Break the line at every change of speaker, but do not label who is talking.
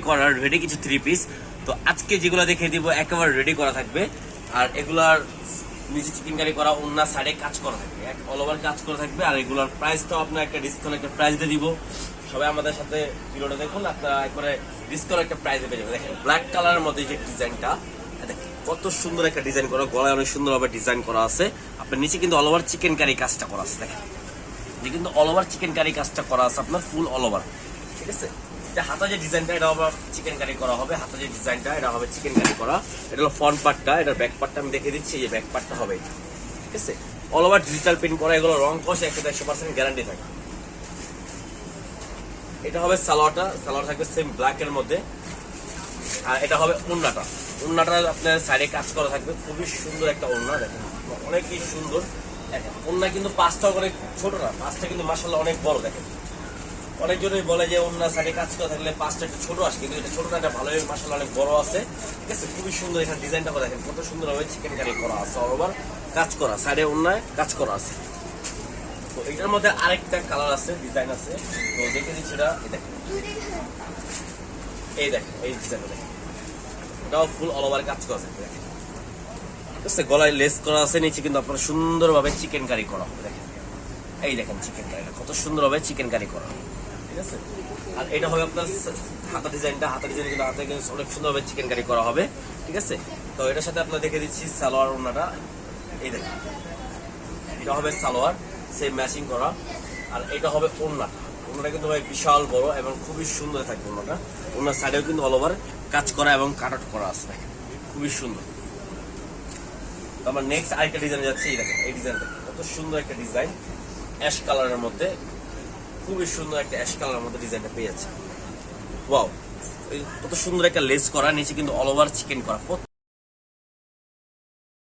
করার রেডি কিছু three piece. তো আজকে যেগুলো দেখিয়ে দিব একেবারে রেডি করা থাকবে। আর এগুলার নিচে চিকেন কারি করা, অন্য সাইডে কাজ করা থাকবে, অল ওভার কাজ করা থাকবে। আর এগুলার প্রাইসটাও আপনার একটা ডিসকাউন্ট একটা প্রাইস দিয়ে দিব। সবাই আমাদের সাথে ভিডিওটা দেখুন, আপনারা একবারে ডিসকাউন্ট একটা প্রাইস পেয়ে যাবেন। দেখেন ব্ল্যাক কালারের মধ্যে যে ডিজাইনটা, কত সুন্দর একটা ডিজাইন করা, গলায় অনেক সুন্দরভাবে ডিজাইন করা আছে। আপনার নিচে কিন্তু অল ওভার চিকেন কারি কাজটা করা আছে। দেখেন যে কিন্তু অল ওভার চিকেন কারি কাজটা করা আছে আপনার ফুল অল ওভার, ঠিক আছে। হাতা যে ডিজাইনটা এটা আবার চিকেন কারি করা হবে, হাতা যে ডিজাইনটা এটা হবে চিকেন কারি করা। এটা হলো ফ্রন্ট পার্টটা, এটার ব্যাক পার্টটা আমি দেখে দিচ্ছি, যে ব্যাক পার্টটা হবে, ঠিক আছে। অল ওভার ডিজিটাল প্রিন্ট করা, এগুলো রং কষে 100% গ্যারান্টি থাকে। এটা হবে সালোয়ারটা, সালোয়ার থাকবে সেম ব্ল্যাক এর মধ্যে। আর এটা হবে ওড়নাটা, ওড়নাটা আপনার সাইডে কাজ করা থাকবে, খুবই সুন্দর একটা ওড়না। দেখেন অনেকই সুন্দর। দেখেন ওড়না কিন্তু পাঁচটা করে ছোট না, পাঁচটা কিন্তু মাশাআল্লাহ অনেক বড়। দেখেন অনেকজনই বলে যে অন্য সাইডে কাজ করা থাকলে পাঁচটা একটু ছোট আসে, কিন্তু এটা ছোটটা একটা ভালোই মাশাআল্লাহ অনেক বড় আছে, ঠিক আছে। খুবই সুন্দর এখানে ডিজাইনটা করে দেখেন, কত সুন্দর ভাবে চিকেন কারি করা আছে, অল ওভার কাজ করা, সাইডে অন্যায় কাজ করা আছে। তো এটার মধ্যে আরেকটা কালার আছে, ডিজাইন আছে, তো দেখে দিচ্ছি। এটা এই দেখেন এই ডিজাইনটা দেখেন, এটাও ফুল অল ওভার কাজ করা আছে। দেখেন ঠিক আছে, গলায় লেস করা আছে, নিচে কিন্তু আপনার সুন্দরভাবে চিকেন কারি করা হবে। দেখেন এই দেখেন চিকেন কারিটা কত সুন্দরভাবে চিকেন কারি করা, ঠিক আছে। আর এটা হবে আপনার হাতা ডিজাইনটা, হাতা ডিজাইন কিন্তু হাতে কিন্তু অনেক সুন্দরভাবে চিকেন কারি করা হবে, ঠিক আছে। তো এটার সাথে আপনার দেখে দিচ্ছি সালোয়ার ওড়নাটা, এই দেখেন এটা হবে সালোয়ার সেম ম্যাচিং করা। আর এটা হবে ওড়নাটা, ওড়নাটা কিন্তু ভাই বিশাল বড় এবং খুবই সুন্দর থাকবে ওড়নাটা। ওড়নার সাইডেও কিন্তু অল ওভার কাজ করা এবং কাট আউট করা আছে, দেখেন খুবই সুন্দর। তো আমার নেক্সট আরেকটা ডিজাইন যাচ্ছে, এই দেখেন এই ডিজাইনটা কত সুন্দর একটা ডিজাইন, অ্যাশ কালারের মধ্যে, খুবই সুন্দর একটা অ্যাশ কালারের মধ্যে ডিজাইনটা পেয়ে যাচ্ছে। ওয়াও, কত সুন্দর একটা লেস করা, নিচে কিন্তু অল ওভার চিকেন করা।